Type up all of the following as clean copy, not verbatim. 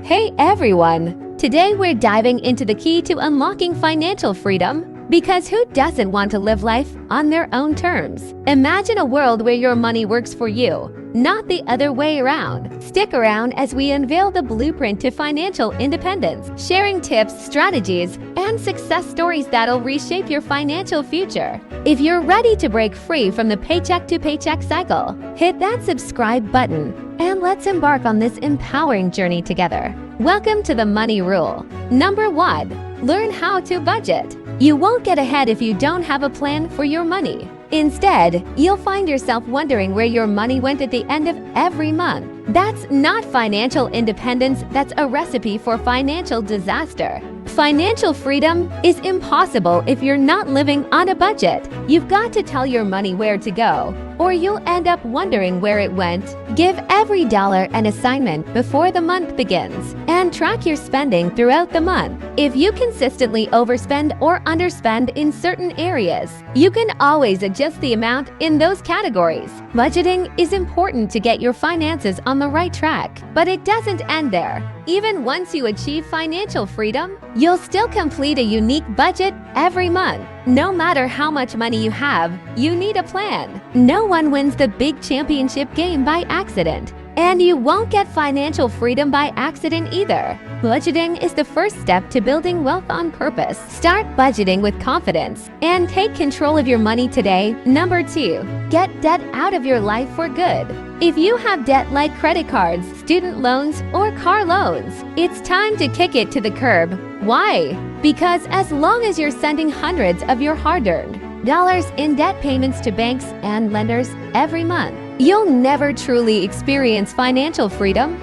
Hey everyone! Today we're diving into the key to unlocking financial freedom. Because who doesn't want to live life on their own terms? Imagine a world where your money works for you, not the other way around. Stick around as we unveil the blueprint to financial independence, sharing tips, strategies, and success stories that'll reshape your financial future. If you're ready to break free from the paycheck to paycheck cycle, hit that subscribe button and let's embark on this empowering journey together. Welcome to the Money Rule. Number 1. Learn how to budget. You won't get ahead if you don't have a plan for your money. Instead, you'll find yourself wondering where your money went at the end of every month. That's not financial independence, that's a recipe for financial disaster. Financial freedom is impossible if you're not living on a budget. You've got to tell your money where to go, or you'll end up wondering where it went. Give every dollar an assignment before the month begins, and track your spending throughout the month. If you consistently overspend or underspend in certain areas, you can always adjust the amount in those categories. Budgeting is important to get your finances on the right track, but it doesn't end there. Even once you achieve financial freedom, you'll still complete a unique budget every month. No matter how much money you have, you need a plan. No one wins the big championship game by accident. And you won't get financial freedom by accident either. Budgeting is the first step to building wealth on purpose. Start budgeting with confidence and take control of your money today. Number 2, get debt out of your life for good. If you have debt like credit cards, student loans, or car loans, it's time to kick it to the curb. Why? Because as long as you're sending hundreds of your hard-earned dollars in debt payments to banks and lenders every month, you'll never truly experience financial freedom.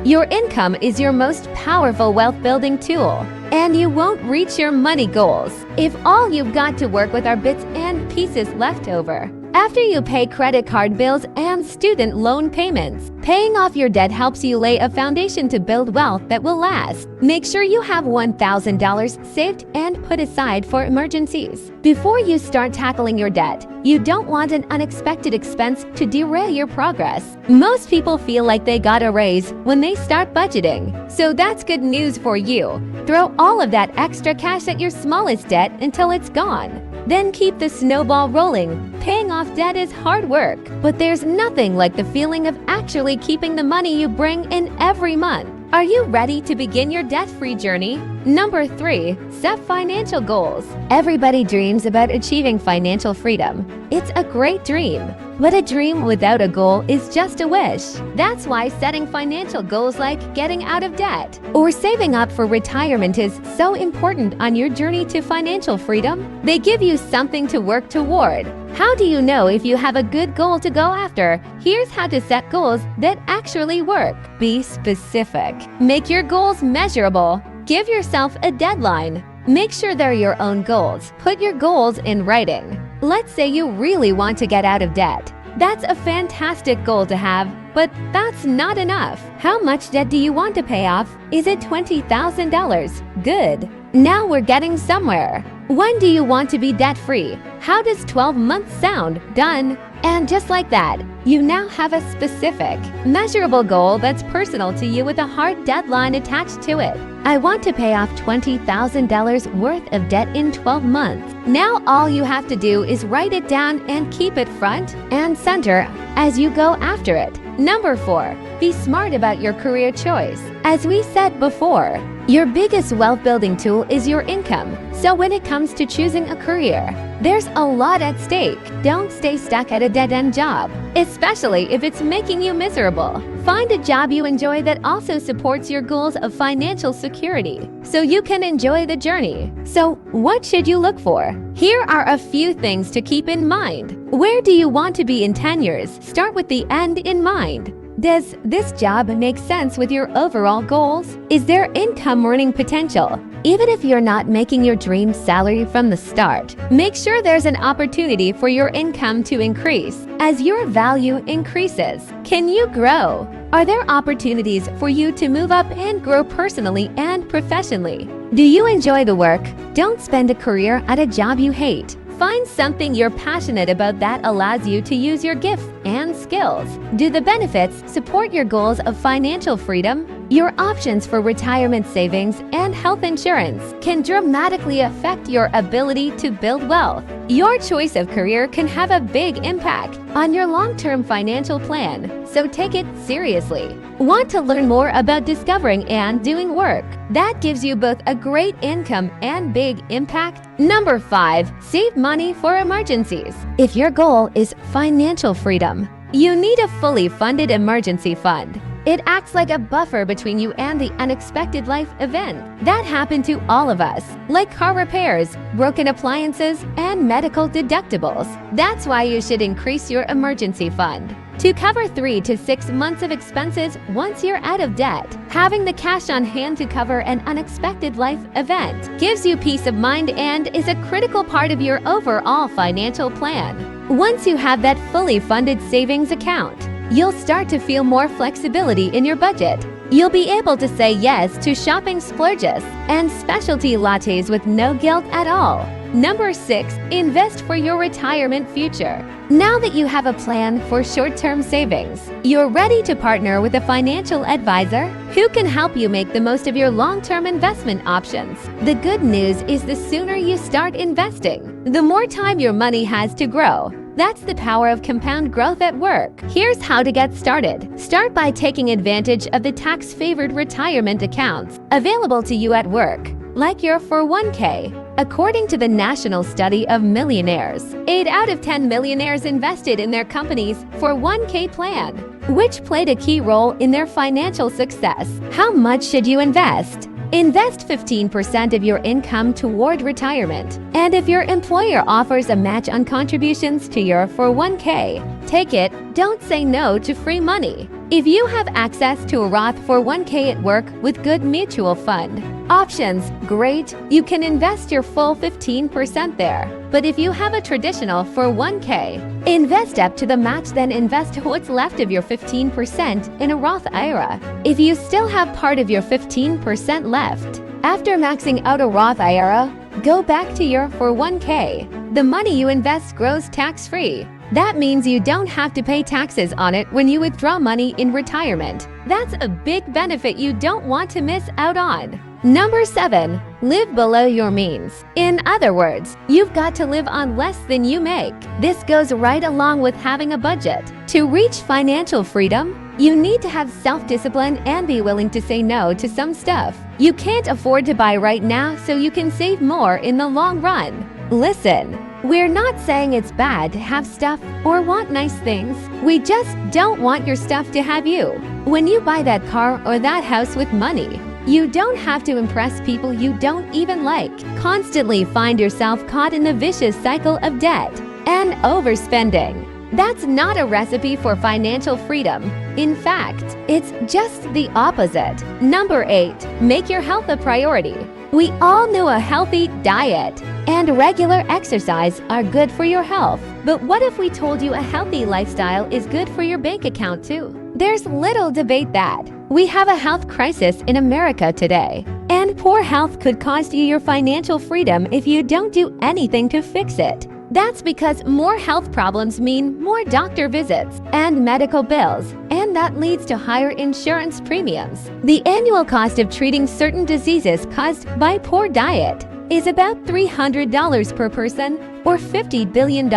Your income is your most powerful wealth-building tool, and you won't reach your money goals if all you've got to work with are bits and pieces left over. After you pay credit card bills and student loan payments, paying off your debt helps you lay a foundation to build wealth that will last. Make sure you have $1,000 saved and put aside for emergencies. Before you start tackling your debt, you don't want an unexpected expense to derail your progress. Most people feel like they got a raise when they start budgeting, so that's good news for you. Throw all of that extra cash at your smallest debt until it's gone. Then keep the snowball rolling. Paying off debt is hard work, but there's nothing like the feeling of actually keeping the money you bring in every month. Are you ready to begin your debt-free journey? Number 3, set financial goals. Everybody dreams about achieving financial freedom. It's a great dream, but a dream without a goal is just a wish. That's why setting financial goals like getting out of debt or saving up for retirement is so important on your journey to financial freedom. They give you something to work toward. How do you know if you have a good goal to go after? Here's how to set goals that actually work. Be specific. Make your goals measurable. Give yourself a deadline. Make sure they're your own goals. Put your goals in writing. Let's say you really want to get out of debt. That's a fantastic goal to have, but that's not enough. How much debt do you want to pay off? Is it $20,000? Good. Now we're getting somewhere. When do you want to be debt-free? How does 12 months sound? Done. And just like that, you now have a specific, measurable goal that's personal to you with a hard deadline attached to it. I want to pay off $20,000 worth of debt in 12 months. Now all you have to do is write it down and keep it front and center as you go after it. Number 4, be smart about your career choice. As we said before, your biggest wealth-building tool is your income. So when it comes to choosing a career, there's a lot at stake. Don't stay stuck at a dead-end job, especially if it's making you miserable. Find a job you enjoy that also supports your goals of financial security, so you can enjoy the journey. So what should you look for? Here are a few things to keep in mind. Where do you want to be in 10 years? Start with the end in mind. Does this job make sense with your overall goals? Is there income earning potential? Even if you're not making your dream salary from the start, make sure there's an opportunity for your income to increase as your value increases. Can you grow? Are there opportunities for you to move up and grow personally and professionally? Do you enjoy the work? Don't spend a career at a job you hate. Find something you're passionate about that allows you to use your gifts and skills. Do the benefits support your goals of financial freedom? Your options for retirement savings and health insurance can dramatically affect your ability to build wealth. Your choice of career can have a big impact on your long-term financial plan, so take it seriously. Want to learn more about discovering and doing work that gives you both a great income and big impact? Number 5, save money for emergencies. If your goal is financial freedom, you need a fully funded emergency fund. It acts like a buffer between you and the unexpected life event that happen to all of us, like car repairs, broken appliances, and medical deductibles. That's why you should increase your emergency fund to cover 3 to 6 months of expenses once you're out of debt. Having the cash on hand to cover an unexpected life event gives you peace of mind and is a critical part of your overall financial plan. Once you have that fully funded savings account, you'll start to feel more flexibility in your budget. You'll be able to say yes to shopping splurges and specialty lattes with no guilt at all. Number 6, invest for your retirement future. Now that you have a plan for short-term savings, you're ready to partner with a financial advisor who can help you make the most of your long-term investment options. The good news is the sooner you start investing, the more time your money has to grow. That's the power of compound growth at work. Here's how to get started. Start by taking advantage of the tax-favored retirement accounts available to you at work, like your 401k. According to the National Study of Millionaires, 8 out of 10 millionaires invested in their company's 401k plan, which played a key role in their financial success. How much should you invest? Invest 15% of your income toward retirement. And if your employer offers a match on contributions to your 401k, take it. Don't say no to free money. If you have access to a Roth 401k at work with good mutual fund options, great, you can invest your full 15% there. But if you have a traditional 401k, invest up to the match, then invest what's left of your 15% in a Roth IRA. If you still have part of your 15% left, after maxing out a Roth IRA, go back to your 401k. The money you invest grows tax-free. That means you don't have to pay taxes on it when you withdraw money in retirement. That's a big benefit you don't want to miss out on. Number 7, live below your means. In other words, you've got to live on less than you make. This goes right along with having a budget. To reach financial freedom, you need to have self-discipline and be willing to say no to some stuff you can't afford to buy right now so you can save more in the long run. Listen, we're not saying it's bad to have stuff or want nice things. We just don't want your stuff to have you. When you buy that car or that house with money, you don't have to impress people you don't even like. Constantly find yourself caught in the vicious cycle of debt and overspending. That's not a recipe for financial freedom. In fact, it's just the opposite. Number 8, make your health a priority. We all know a healthy diet and regular exercise are good for your health. But what if we told you a healthy lifestyle is good for your bank account too? There's little debate that. We have a health crisis in America today, and poor health could cost you your financial freedom if you don't do anything to fix it. That's because more health problems mean more doctor visits and medical bills, and that leads to higher insurance premiums. The annual cost of treating certain diseases caused by poor diet is about $300 per person, or $50 billion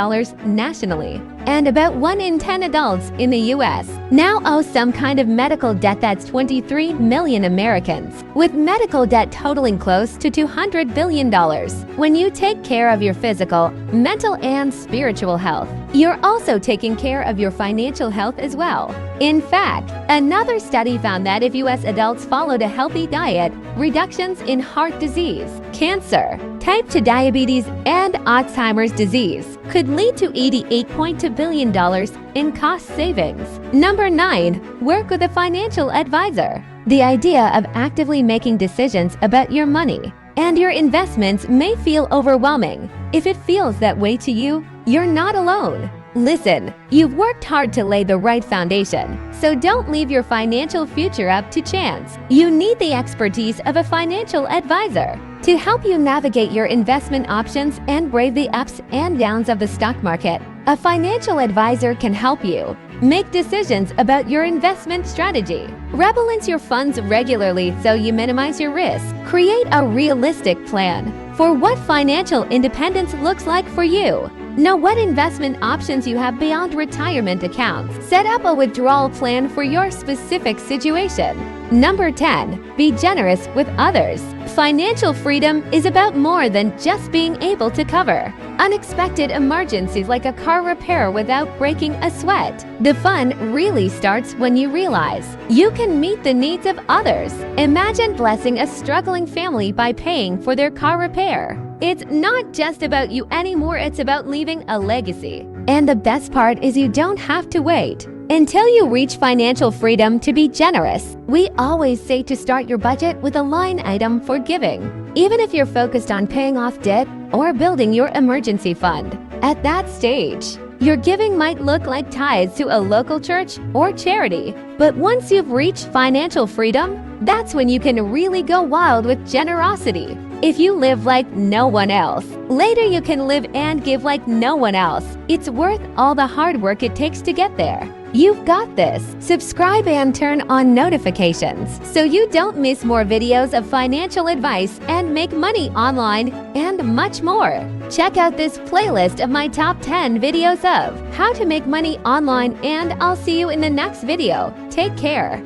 nationally, and about 1 in 10 adults in the U.S. now owe some kind of medical debt. That's 23 million Americans, with medical debt totaling close to $200 billion. When you take care of your physical, mental, and spiritual health, you're also taking care of your financial health as well. In fact, another study found that if U.S. adults followed a healthy diet, reductions in heart disease, cancer, type 2 diabetes, and Alzheimer's disease could lead to $88.2 billion in cost savings. Number 9, work with a financial advisor. The idea of actively making decisions about your money and your investments may feel overwhelming. If it feels that way to you, you're not alone. Listen, you've worked hard to lay the right foundation, so don't leave your financial future up to chance. You need the expertise of a financial advisor to help you navigate your investment options and brave the ups and downs of the stock market. A financial advisor can help you Make decisions about your investment strategy. Rebalance your funds regularly so you minimize your risk. Create a realistic plan for what financial independence looks like for you. Know what investment options you have beyond retirement accounts. Set up a withdrawal plan for your specific situation. Number 10. Be generous with others. Financial freedom is about more than just being able to cover unexpected emergencies like a car repair without breaking a sweat. The fun really starts when you realize you can meet the needs of others. Imagine blessing a struggling family by paying for their car repair. It's not just about you anymore, it's about leaving a legacy. And the best part is you don't have to wait until you reach financial freedom to be generous. We always say to start your budget with a line item for giving, even if you're focused on paying off debt or building your emergency fund. At that stage, your giving might look like tithes to a local church or charity. But once you've reached financial freedom, that's when you can really go wild with generosity. If you live like no one else, later you can live and give like no one else. It's worth all the hard work it takes to get there. You've got this. Subscribe and turn on notifications so you don't miss more videos of financial advice and make money online and much more. Check out this playlist of my top 10 videos of how to make money online, and I'll see you in the next video. Take care.